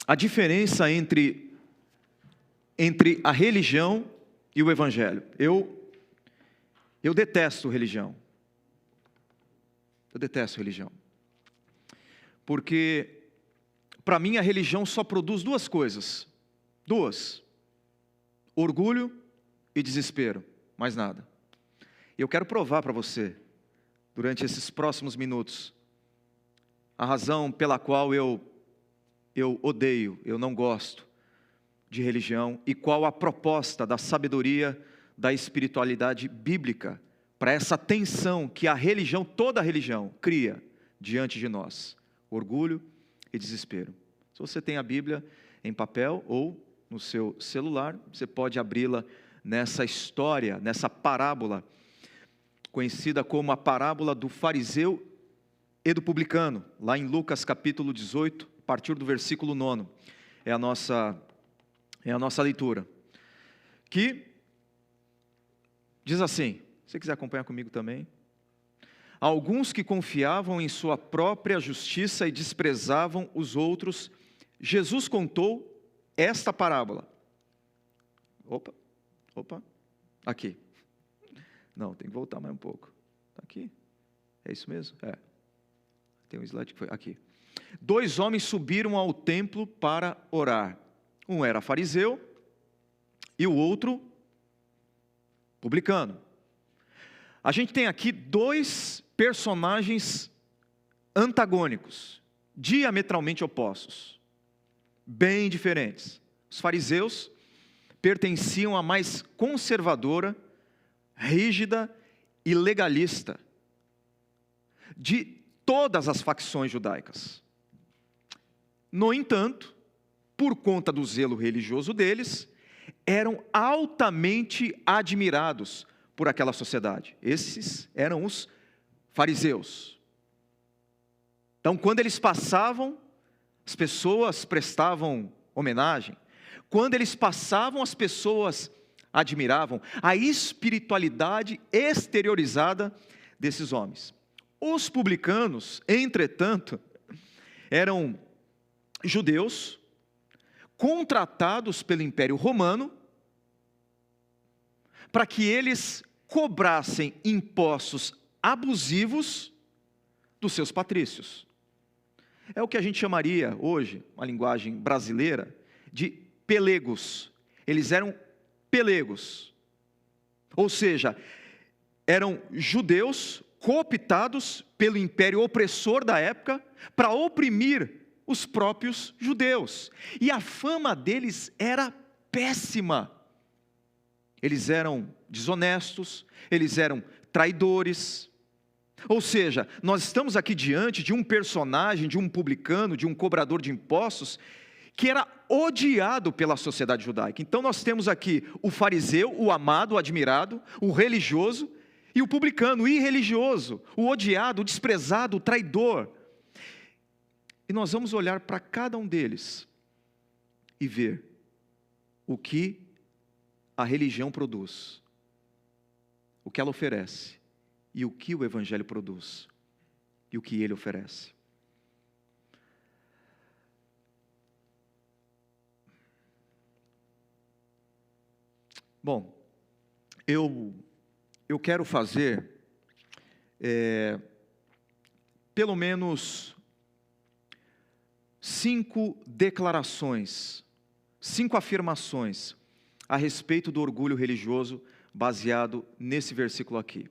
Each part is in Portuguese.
a diferença entre a religião e o evangelho. Eu detesto religião. Eu detesto religião. Porque, para mim, a religião só produz duas coisas. Duas. Orgulho e desespero. Mais nada. E eu quero provar para você, durante esses próximos minutos, a razão pela qual eu odeio, eu não gosto de religião, e qual a proposta da sabedoria, da espiritualidade bíblica, para essa tensão que a religião, toda a religião, cria diante de nós. Orgulho e desespero. Se você tem a Bíblia em papel ou no seu celular, você pode abri-la nessa história, nessa parábola, conhecida como a parábola do fariseu e do publicano, lá em Lucas capítulo 18, a partir do versículo 9, é a nossa leitura, que diz assim, se você quiser acompanhar comigo também: alguns que confiavam em sua própria justiça e desprezavam os outros, Jesus contou esta parábola. Opa, aqui. Não, tem que voltar mais um pouco. Está aqui? É isso mesmo? É. Tem um slide que foi aqui. 2 homens subiram ao templo para orar. Um era fariseu e o outro publicano. A gente tem aqui 2 personagens antagônicos, diametralmente opostos, bem diferentes. Os fariseus pertenciam à mais conservadora, rígida e legalista de todas as facções judaicas. No entanto, por conta do zelo religioso deles, eram altamente admirados por aquela sociedade. Esses eram os fariseus. Então, quando eles passavam, as pessoas prestavam homenagem. Quando eles passavam, as pessoas admiravam a espiritualidade exteriorizada desses homens. Os publicanos, entretanto, eram judeus contratados pelo Império Romano para que eles cobrassem impostos abusivos dos seus patrícios. É o que a gente chamaria hoje, uma linguagem brasileira, de pelegos. Eles eram pelegos, ou seja, eram judeus cooptados pelo império opressor da época para oprimir os próprios judeus. E a fama deles era péssima. Eles eram desonestos, eles eram traidores. Ou seja, nós estamos aqui diante de um personagem, de um publicano, de um cobrador de impostos, que era odiado pela sociedade judaica. Então nós temos aqui o fariseu, o amado, o admirado, o religioso, e o publicano, o irreligioso, o odiado, o desprezado, o traidor. E nós vamos olhar para cada um deles e ver o que a religião produz, o que ela oferece, e o que o evangelho produz, e o que ele oferece. Bom, eu quero fazer pelo menos 5 declarações, 5 afirmações a respeito do orgulho religioso baseado nesse versículo aqui.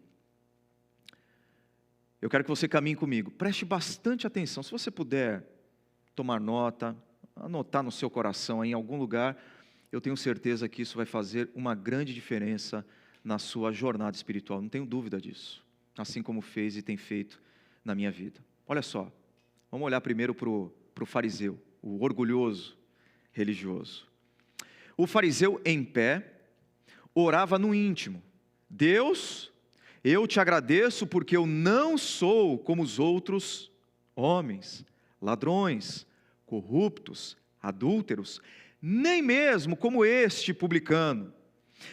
Eu quero que você caminhe comigo, preste bastante atenção. Se você puder tomar nota, anotar no seu coração em algum lugar, eu tenho certeza que isso vai fazer uma grande diferença na sua jornada espiritual, não tenho dúvida disso, assim como fez e tem feito na minha vida. Olha só, vamos olhar primeiro para o fariseu, o orgulhoso religioso. O fariseu em pé, orava no íntimo: Deus, eu te agradeço porque eu não sou como os outros homens, ladrões, corruptos, adúlteros, nem mesmo como este publicano.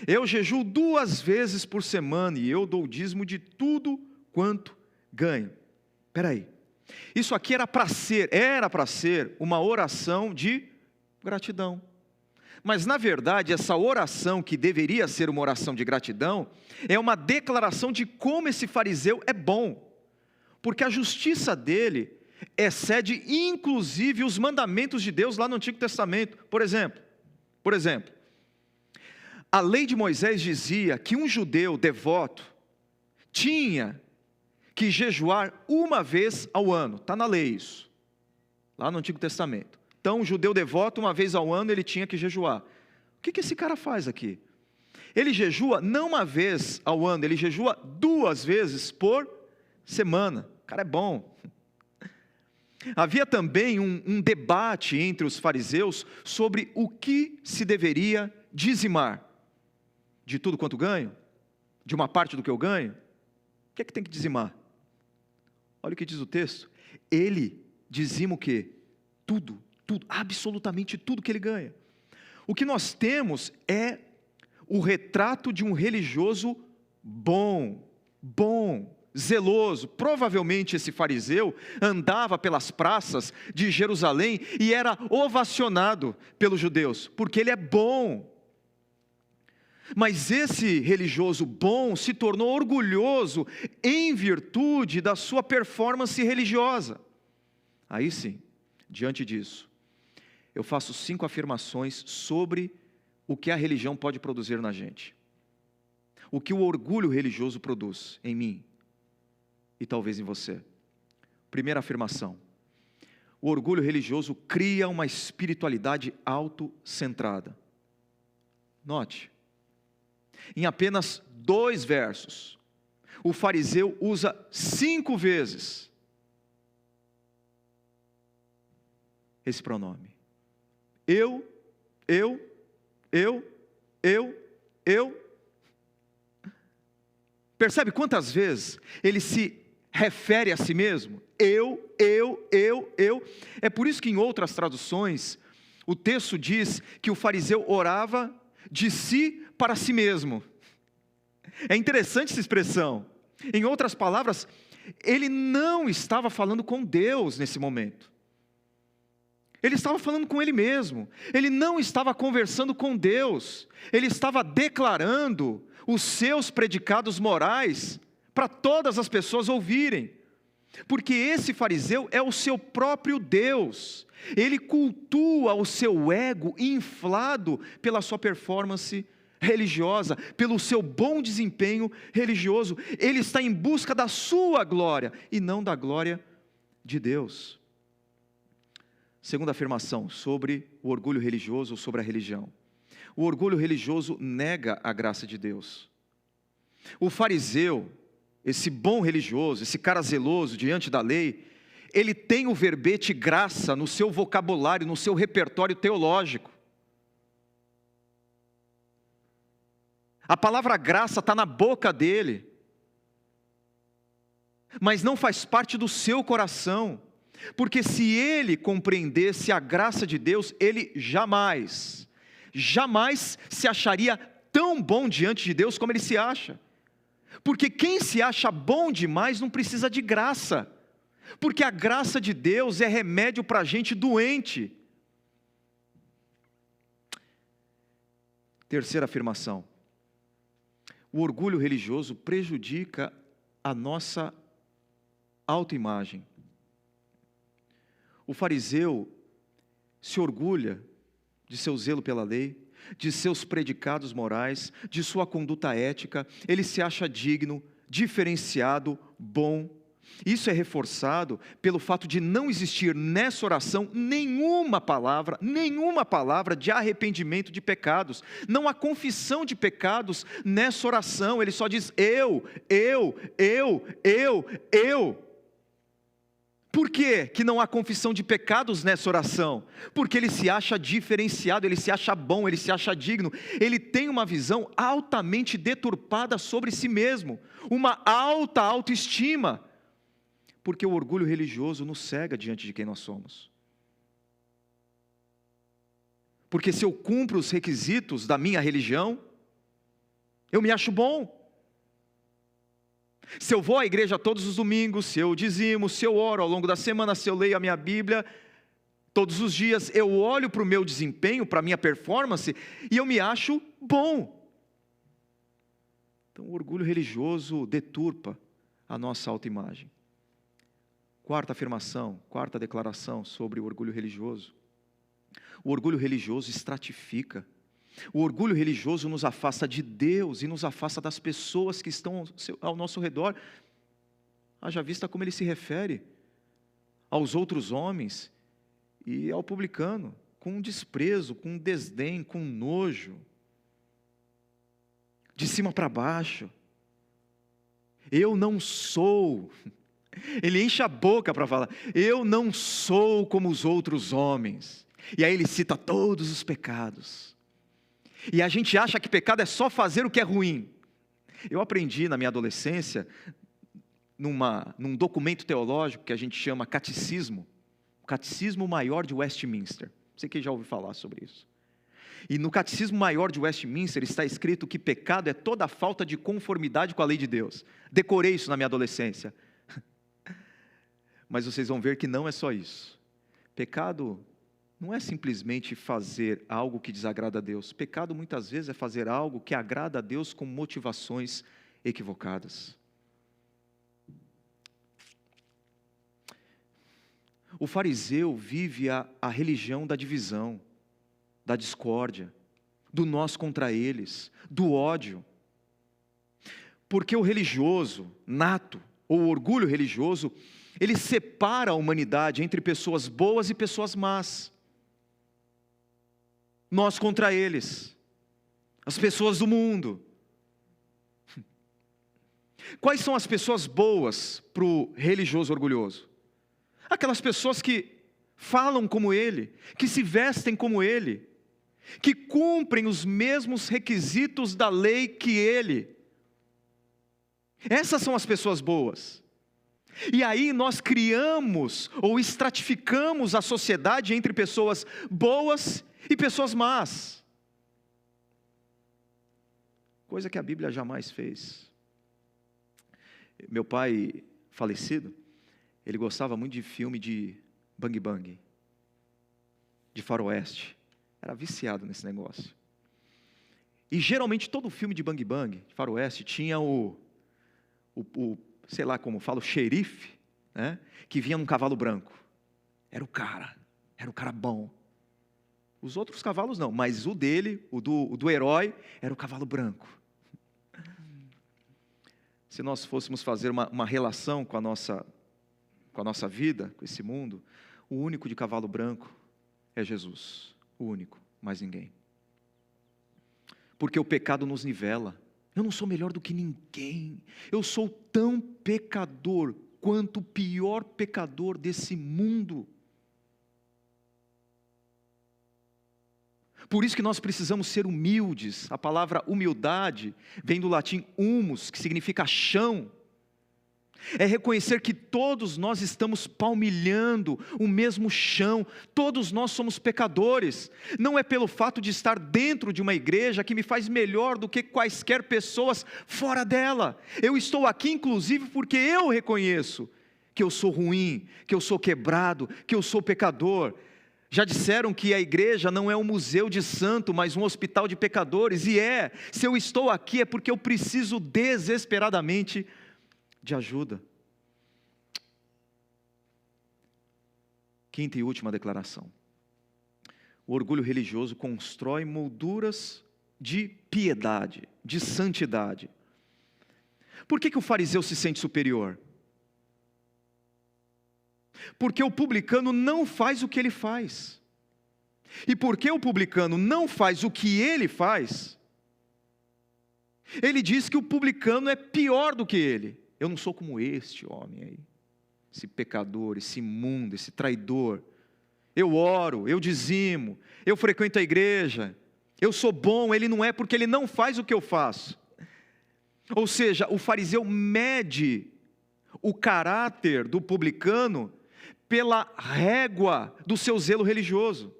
Eu jejuo 2 vezes por semana e eu dou o dízimo de tudo quanto ganho. Espera aí, Isso aqui era para ser uma oração de gratidão. Mas na verdade, essa oração que deveria ser uma oração de gratidão, é uma declaração de como esse fariseu é bom. Porque a justiça dele excede inclusive os mandamentos de Deus lá no Antigo Testamento. Por exemplo, a lei de Moisés dizia que um judeu devoto tinha que jejuar uma vez ao ano. Está na lei isso, lá no Antigo Testamento. Então, um judeu devoto, uma vez ao ano, ele tinha que jejuar. O que esse cara faz aqui? Ele jejua não uma vez ao ano, ele jejua 2 vezes por semana. O cara é bom. Havia também um debate entre os fariseus sobre o que se deveria dizimar. De tudo quanto ganho? De uma parte do que eu ganho? O que é que tem que dizimar? Olha o que diz o texto. Ele dizima o quê? Tudo, absolutamente tudo que ele ganha. O que nós temos é o retrato de um religioso bom, zeloso. Provavelmente esse fariseu andava pelas praças de Jerusalém e era ovacionado pelos judeus, porque ele é bom. Mas esse religioso bom se tornou orgulhoso em virtude da sua performance religiosa. Aí sim, diante disso, eu faço 5 afirmações sobre o que a religião pode produzir na gente. O que o orgulho religioso produz em mim e talvez em você. Primeira afirmação: o orgulho religioso cria uma espiritualidade autocentrada. Note, em apenas 2 versos, o fariseu usa 5 vezes esse pronome. Eu. Percebe quantas vezes ele se refere a si mesmo? Eu. É por isso que em outras traduções, o texto diz que o fariseu orava de si para si mesmo. É interessante essa expressão. Em outras palavras, ele não estava falando com Deus nesse momento. Ele estava falando com ele mesmo. Ele não estava conversando com Deus. Ele estava declarando os seus predicados morais para todas as pessoas ouvirem. Porque esse fariseu é o seu próprio Deus. Ele cultua o seu ego inflado pela sua performance religiosa, pelo seu bom desempenho religioso. Ele está em busca da sua glória e não da glória de Deus. Segunda afirmação sobre o orgulho religioso ou sobre a religião. O orgulho religioso nega a graça de Deus. O fariseu, esse bom religioso, esse cara zeloso diante da lei, ele tem o verbete graça no seu vocabulário, no seu repertório teológico. A palavra graça está na boca dele, mas não faz parte do seu coração. Porque se ele compreendesse a graça de Deus, ele jamais se acharia tão bom diante de Deus como ele se acha. Porque quem se acha bom demais não precisa de graça. Porque a graça de Deus é remédio para gente doente. Terceira afirmação: o orgulho religioso prejudica a nossa autoimagem. O fariseu se orgulha de seu zelo pela lei, de seus predicados morais, de sua conduta ética. Ele se acha digno, diferenciado, bom. Isso é reforçado pelo fato de não existir nessa oração nenhuma palavra de arrependimento de pecados. Não há confissão de pecados nessa oração. Ele só diz eu. Por que não há confissão de pecados nessa oração? Porque ele se acha diferenciado, ele se acha bom, ele se acha digno. Ele tem uma visão altamente deturpada sobre si mesmo, uma alta autoestima. Porque o orgulho religioso nos cega diante de quem nós somos. Porque se eu cumpro os requisitos da minha religião, eu me acho bom. Se eu vou à igreja todos os domingos, se eu dizimo, se eu oro ao longo da semana, se eu leio a minha Bíblia todos os dias, eu olho para o meu desempenho, para a minha performance, e eu me acho bom. Então o orgulho religioso deturpa a nossa autoimagem. Quarta afirmação, quarta declaração sobre o orgulho religioso. O orgulho religioso estratifica. O orgulho religioso nos afasta de Deus e nos afasta das pessoas que estão ao nosso redor. Haja vista como ele se refere aos outros homens e ao publicano, com desprezo, com desdém, com nojo, de cima para baixo. Eu não sou, ele enche a boca para falar, eu não sou como os outros homens. E aí ele cita todos os pecados. E a gente acha que pecado é só fazer o que é ruim. Eu aprendi na minha adolescência, num documento teológico que a gente chama catecismo, o Catecismo Maior de Westminster. Você que já ouviu falar sobre isso. E no Catecismo Maior de Westminster está escrito que pecado é toda a falta de conformidade com a lei de Deus. Decorei isso na minha adolescência. Mas vocês vão ver que não é só isso. Pecado não é simplesmente fazer algo que desagrada a Deus. Pecado muitas vezes é fazer algo que agrada a Deus com motivações equivocadas. O fariseu vive a religião da divisão, da discórdia, do nós contra eles, do ódio. Porque o religioso nato, ou o orgulho religioso, ele separa a humanidade entre pessoas boas e pessoas más. Nós contra eles, as pessoas do mundo. Quais são as pessoas boas para o religioso orgulhoso? Aquelas pessoas que falam como ele, que se vestem como ele, que cumprem os mesmos requisitos da lei que ele. Essas são as pessoas boas. E aí nós criamos ou estratificamos a sociedade entre pessoas boas e pessoas más. Coisa que a Bíblia jamais fez. Meu pai falecido, ele gostava muito de filme de bang bang, de faroeste. Era viciado nesse negócio. E geralmente todo filme de bang bang, de faroeste, tinha sei lá como fala, o xerife, né, que vinha num cavalo branco. Era o cara bom. Os outros cavalos não, mas o dele, o do herói, era o cavalo branco. Se nós fôssemos fazer uma relação com a nossa vida, com esse mundo, o único de cavalo branco é Jesus. O único, mais ninguém. Porque o pecado nos nivela. Eu não sou melhor do que ninguém. Eu sou tão pecador quanto o pior pecador desse mundo. Por isso que nós precisamos ser humildes. A palavra humildade vem do latim humus, que significa chão. É reconhecer que todos nós estamos palmilhando o mesmo chão, todos nós somos pecadores. Não é pelo fato de estar dentro de uma igreja que me faz melhor do que quaisquer pessoas fora dela. Eu estou aqui inclusive porque eu reconheço que eu sou ruim, que eu sou quebrado, que eu sou pecador. Já disseram que a igreja não é um museu de santo, mas um hospital de pecadores, e se eu estou aqui é porque eu preciso desesperadamente de ajuda. Quinta e última declaração. O orgulho religioso constrói molduras de piedade, de santidade. Por que o fariseu se sente superior? Porque o publicano não faz o que ele faz. E porque o publicano não faz o que ele faz, ele diz que o publicano é pior do que ele. Eu não sou como este homem aí, esse pecador, esse imundo, esse traidor. Eu oro, eu dizimo, eu frequento a igreja, eu sou bom. Ele não é, porque ele não faz o que eu faço. Ou seja, o fariseu mede o caráter do publicano pela régua do seu zelo religioso.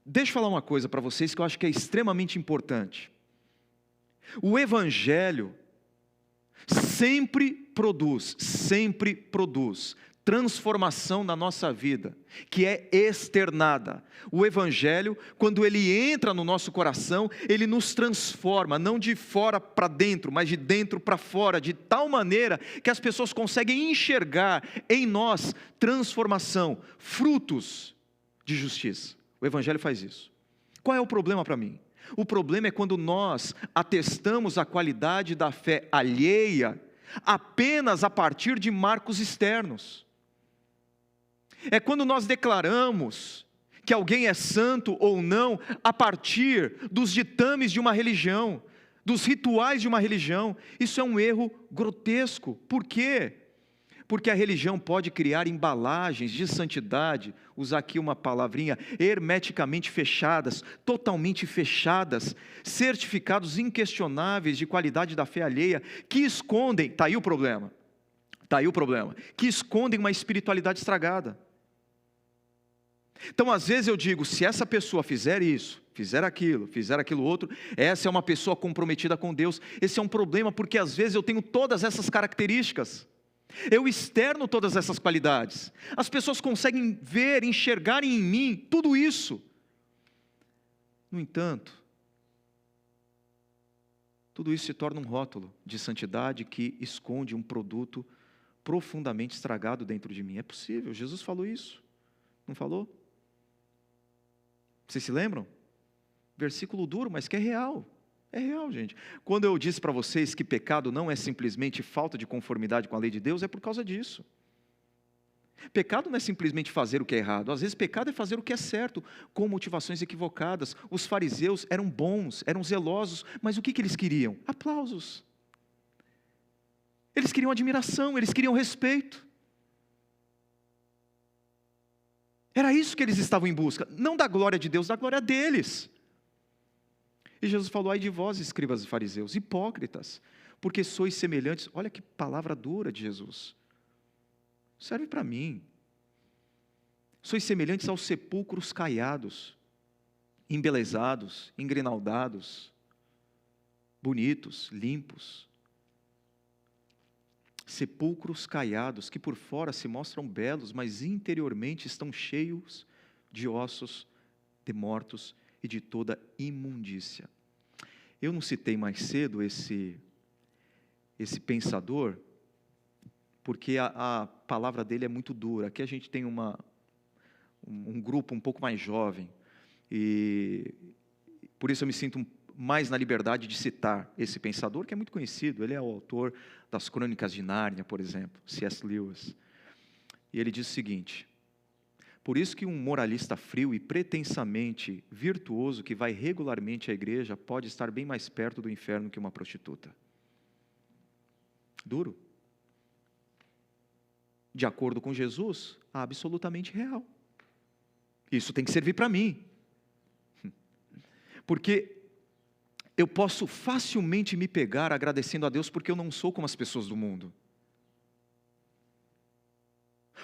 Deixa eu falar uma coisa para vocês que eu acho que é extremamente importante. O evangelho sempre produz transformação na nossa vida, que é externada. O Evangelho, quando ele entra no nosso coração, ele nos transforma, não de fora para dentro, mas de dentro para fora, de tal maneira que as pessoas conseguem enxergar em nós transformação, frutos de justiça. O Evangelho faz isso. Qual é o problema para mim? O problema é quando nós atestamos a qualidade da fé alheia apenas a partir de marcos externos. É quando nós declaramos que alguém é santo ou não a partir dos ditames de uma religião, dos rituais de uma religião. Isso é um erro grotesco. Por quê? Porque a religião pode criar embalagens de santidade, usar aqui uma palavrinha, hermeticamente fechadas, totalmente fechadas, certificados inquestionáveis de qualidade da fé alheia, que escondem, está aí o problema, que escondem uma espiritualidade estragada. Então, às vezes eu digo, se essa pessoa fizer isso, fizer aquilo outro, essa é uma pessoa comprometida com Deus. Esse é um problema, porque às vezes eu tenho todas essas características, eu externo todas essas qualidades, as pessoas conseguem ver, enxergar em mim tudo isso. No entanto, tudo isso se torna um rótulo de santidade que esconde um produto profundamente estragado dentro de mim. É possível, Jesus falou isso, não falou? Vocês se lembram? Versículo duro, mas que é real, gente. Quando eu disse para vocês que pecado não é simplesmente falta de conformidade com a lei de Deus, é por causa disso. Pecado não é simplesmente fazer o que é errado, às vezes pecado é fazer o que é certo, com motivações equivocadas. Os fariseus eram bons, eram zelosos, mas o que eles queriam? Aplausos. Eles queriam admiração, eles queriam respeito. Era isso que eles estavam em busca, não da glória de Deus, da glória deles. E Jesus falou, ai de vós, escribas e fariseus, hipócritas, porque sois semelhantes. Olha que palavra dura de Jesus. Serve para mim. Sois semelhantes aos sepulcros caiados, embelezados, engrinaldados, bonitos, limpos. Sepulcros caiados, que por fora se mostram belos, mas interiormente estão cheios de ossos de mortos e de toda imundícia. Eu não citei mais cedo esse pensador, porque a palavra dele é muito dura. Aqui a gente tem um grupo um pouco mais jovem, e por isso eu me sinto mais na liberdade de citar esse pensador, que é muito conhecido. Ele é o autor das Crônicas de Nárnia, por exemplo, C.S. Lewis. E ele diz o seguinte: por isso que um moralista frio e pretensamente virtuoso que vai regularmente à igreja pode estar bem mais perto do inferno que uma prostituta. Duro. De acordo com Jesus, absolutamente real. Isso tem que servir para mim. Porque eu posso facilmente me pegar agradecendo a Deus porque eu não sou como as pessoas do mundo.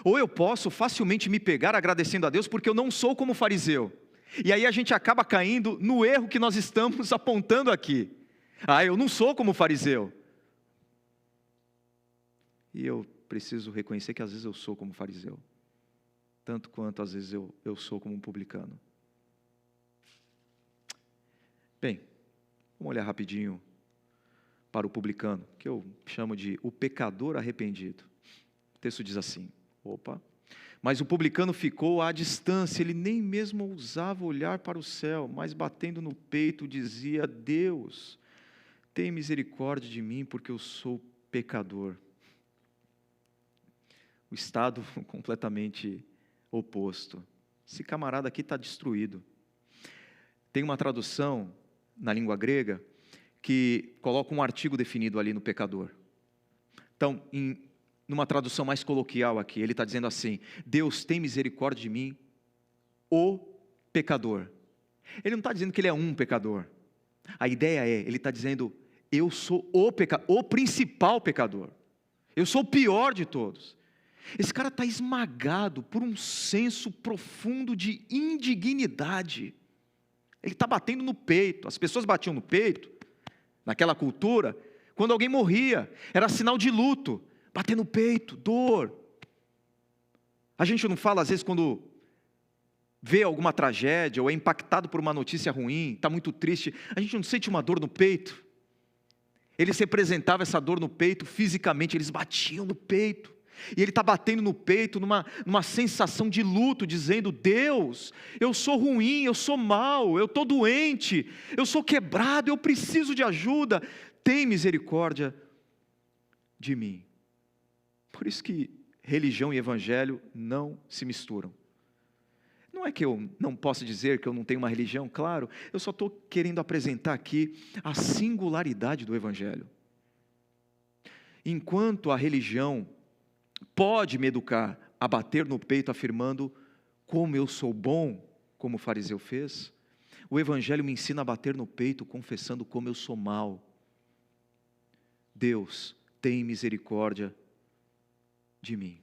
Ou eu posso facilmente me pegar agradecendo a Deus porque eu não sou como o fariseu. E aí a gente acaba caindo no erro que nós estamos apontando aqui. Eu não sou como o fariseu. E eu preciso reconhecer que às vezes eu sou como fariseu, tanto quanto às vezes eu sou como um publicano. Bem, vamos olhar rapidinho para o publicano, que eu chamo de o pecador arrependido. O texto diz assim, mas o publicano ficou à distância, ele nem mesmo ousava olhar para o céu, mas batendo no peito dizia, Deus, tem misericórdia de mim, porque eu sou pecador. O estado completamente oposto. Esse camarada aqui está destruído. Tem uma tradução na língua grega que coloca um artigo definido ali no pecador. Então, numa tradução mais coloquial aqui, ele está dizendo assim, Deus tem misericórdia de mim, o pecador. Ele não está dizendo que ele é um pecador. A ideia é, ele está dizendo, eu sou o principal pecador. Eu sou o pior de todos. Esse cara está esmagado por um senso profundo de indignidade. Ele está batendo no peito. As pessoas batiam no peito, naquela cultura, quando alguém morria, era sinal de luto, bater no peito, dor. A gente não fala às vezes quando vê alguma tragédia, ou é impactado por uma notícia ruim, está muito triste, a gente não sente uma dor no peito? Eles representavam essa dor no peito fisicamente, eles batiam no peito, e ele está batendo no peito numa sensação de luto, dizendo: Deus, eu sou ruim, eu sou mau, eu estou doente, eu sou quebrado, eu preciso de ajuda, tem misericórdia de mim. Por isso que religião e evangelho não se misturam. Não é que eu não posso dizer que eu não tenho uma religião, claro, eu só estou querendo apresentar aqui a singularidade do evangelho. Enquanto a religião pode me educar a bater no peito afirmando como eu sou bom, como o fariseu fez, o evangelho me ensina a bater no peito confessando como eu sou mau. Deus, tem misericórdia de mim.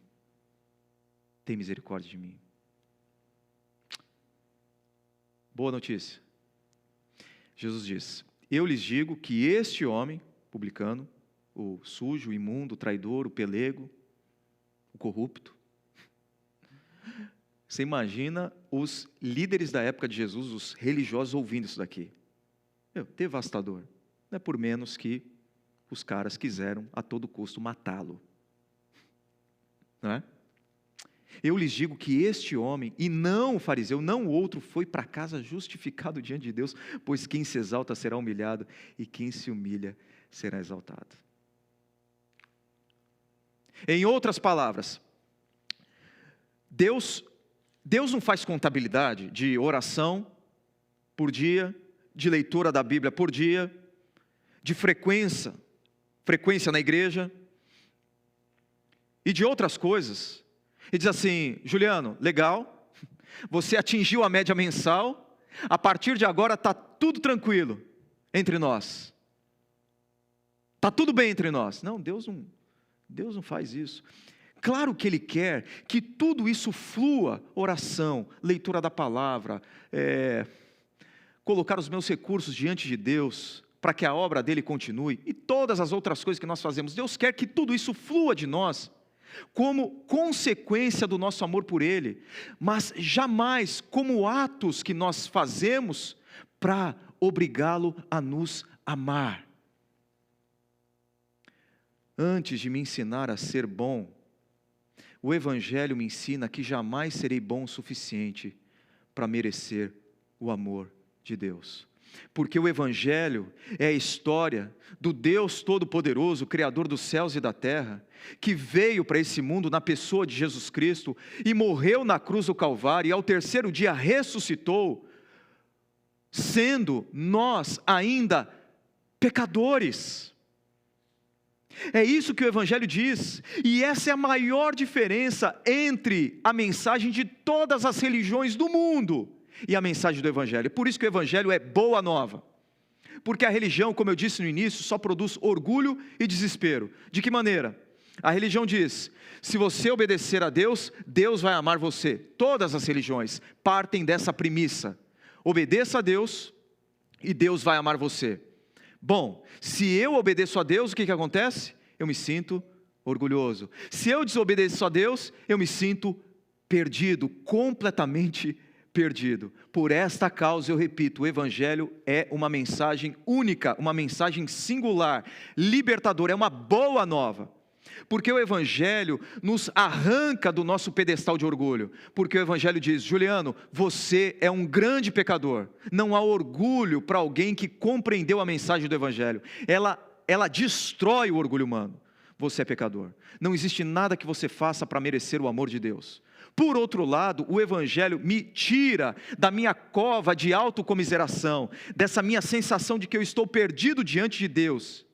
Tem misericórdia de mim. Boa notícia. Jesus diz: eu lhes digo que este homem, publicano, o sujo, o imundo, o traidor, o pelego, o corrupto. Você imagina os líderes da época de Jesus, os religiosos, ouvindo isso daqui. Devastador. Não é por menos que os caras quiseram a todo custo matá-lo. Não é? Eu lhes digo que este homem, e não o fariseu, não o outro, foi para casa justificado diante de Deus, pois quem se exalta será humilhado, e quem se humilha será exaltado. Em outras palavras, Deus não faz contabilidade de oração por dia, de leitura da Bíblia por dia, de frequência na igreja, e de outras coisas. E diz assim: Juliano, legal, você atingiu a média mensal, a partir de agora está tudo tranquilo entre nós, está tudo bem entre nós. Não, Deus não faz isso. Claro que Ele quer que tudo isso flua, oração, leitura da palavra, colocar os meus recursos diante de Deus, para que a obra dEle continue, e todas as outras coisas que nós fazemos. Deus quer que tudo isso flua de nós, como consequência do nosso amor por Ele, mas jamais como atos que nós fazemos para obrigá-lo a nos amar. Antes de me ensinar a ser bom, o Evangelho me ensina que jamais serei bom o suficiente para merecer o amor de Deus. Porque o Evangelho é a história do Deus Todo-Poderoso, Criador dos céus e da terra, que veio para esse mundo na pessoa de Jesus Cristo e morreu na cruz do Calvário, e ao terceiro dia ressuscitou, sendo nós ainda pecadores. É isso que o Evangelho diz, e essa é a maior diferença entre a mensagem de todas as religiões do mundo e a mensagem do Evangelho. Por isso que o Evangelho é boa nova, porque a religião, como eu disse no início, só produz orgulho e desespero. De que maneira? A religião diz: se você obedecer a Deus, Deus vai amar você. Todas as religiões partem dessa premissa: obedeça a Deus e Deus vai amar você. Bom, se eu obedeço a Deus, o que acontece? Eu me sinto orgulhoso. Se eu desobedeço a Deus, eu me sinto perdido, completamente perdido. Por esta causa, eu repito, o Evangelho é uma mensagem única, uma mensagem singular, libertadora, é uma boa nova. Porque o Evangelho nos arranca do nosso pedestal de orgulho. Porque o Evangelho diz: Juliano, você é um grande pecador. Não há orgulho para alguém que compreendeu a mensagem do Evangelho. Ela destrói o orgulho humano. Você é pecador. Não existe nada que você faça para merecer o amor de Deus. Por outro lado, o Evangelho me tira da minha cova de autocomiseração, dessa minha sensação de que eu estou perdido diante de Deus,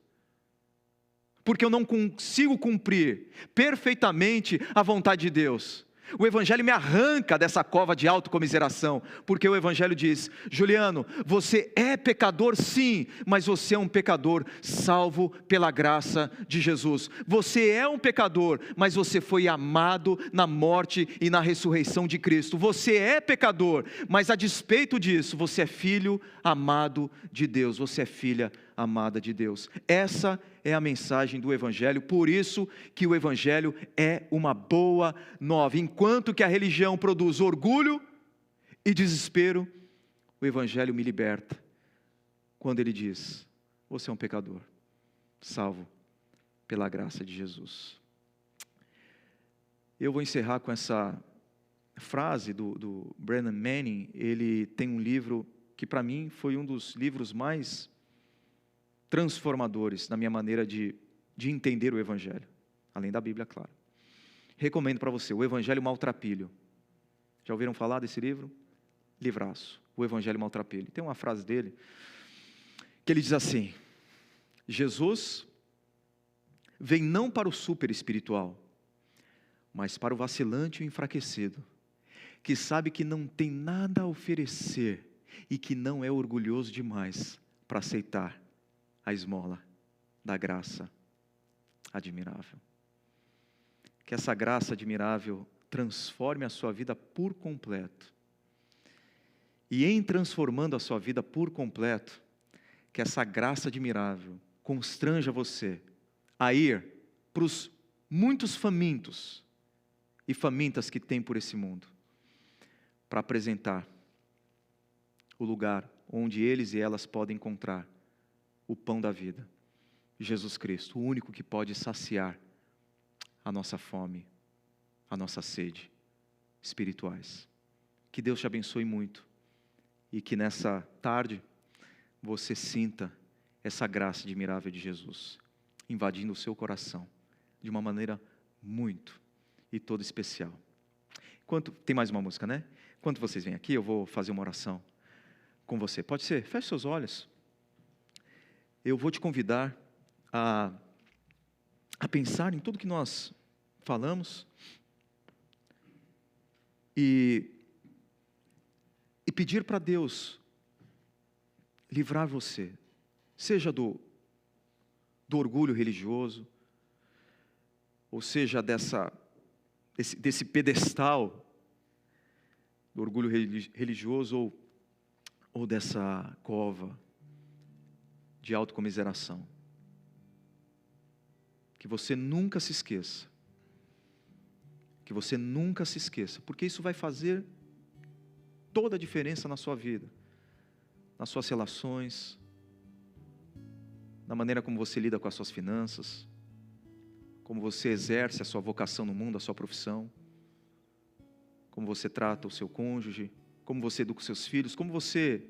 porque eu não consigo cumprir perfeitamente a vontade de Deus. O Evangelho me arranca dessa cova de autocomiseração, porque o Evangelho diz: Juliano, você é pecador sim, mas você é um pecador salvo pela graça de Jesus. Você é um pecador, mas você foi amado na morte e na ressurreição de Cristo. Você é pecador, mas a despeito disso, você é filho amado de Deus, você é filha amada de Deus. Essa é a mensagem do Evangelho, por isso que o Evangelho é uma boa nova. Enquanto que a religião produz orgulho e desespero, o Evangelho me liberta, quando ele diz: você é um pecador, salvo pela graça de Jesus. Eu vou encerrar com essa frase do Brennan Manning. Ele tem um livro que para mim foi um dos livros mais transformadores na minha maneira de entender o Evangelho, além da Bíblia, claro. Recomendo para você, O Evangelho Maltrapilho. Já ouviram falar desse livro? Livraço, O Evangelho Maltrapilho. Tem uma frase dele, que ele diz assim: Jesus vem não para o super espiritual, mas para o vacilante e o enfraquecido, que sabe que não tem nada a oferecer e que não é orgulhoso demais para aceitar a esmola da graça admirável. Que essa graça admirável transforme a sua vida por completo. E em transformando a sua vida por completo, que essa graça admirável constranja você a ir para os muitos famintos e famintas que tem por esse mundo, para apresentar o lugar onde eles e elas podem encontrar o pão da vida, Jesus Cristo, o único que pode saciar a nossa fome, a nossa sede espirituais. Que Deus te abençoe muito e que nessa tarde você sinta essa graça admirável de Jesus invadindo o seu coração de uma maneira muito e toda especial. Tem mais uma música, né? Enquanto vocês vêm aqui, eu vou fazer uma oração com você. Pode ser? Feche seus olhos. Eu vou te convidar a pensar em tudo que nós falamos e pedir para Deus livrar você, seja do orgulho religioso, ou seja desse pedestal do orgulho religioso, ou dessa cova de autocomiseração. Que você nunca se esqueça, porque isso vai fazer toda a diferença na sua vida, nas suas relações, na maneira como você lida com as suas finanças, como você exerce a sua vocação no mundo, a sua profissão, como você trata o seu cônjuge, como você educa os seus filhos, como você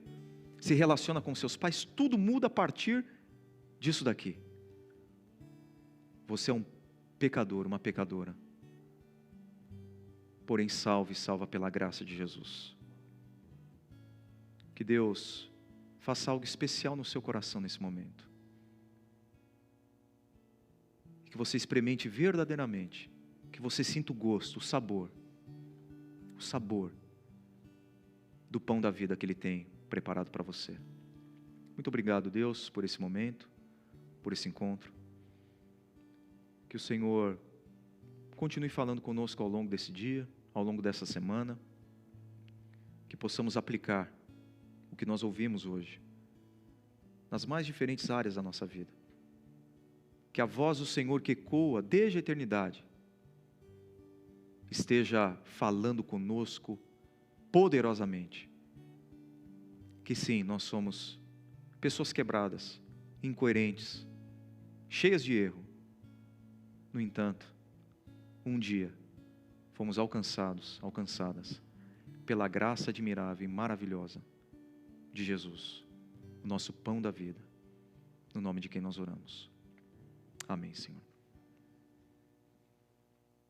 se relaciona com seus pais. Tudo muda a partir disso daqui. Você é um pecador, uma pecadora, porém salva pela graça de Jesus. Que Deus faça algo especial no seu coração nesse momento. Que você experimente verdadeiramente, que você sinta o gosto, o sabor do pão da vida que Ele tem preparado para você. Muito obrigado, Deus, por esse momento, por esse encontro. Que o Senhor continue falando conosco ao longo desse dia, ao longo dessa semana, que possamos aplicar o que nós ouvimos hoje nas mais diferentes áreas da nossa vida. Que a voz do Senhor que ecoa desde a eternidade esteja falando conosco poderosamente. Que sim, nós somos pessoas quebradas, incoerentes, cheias de erro. No entanto, um dia fomos alcançadas pela graça admirável e maravilhosa de Jesus, o nosso pão da vida, no nome de quem nós oramos. Amém, Senhor.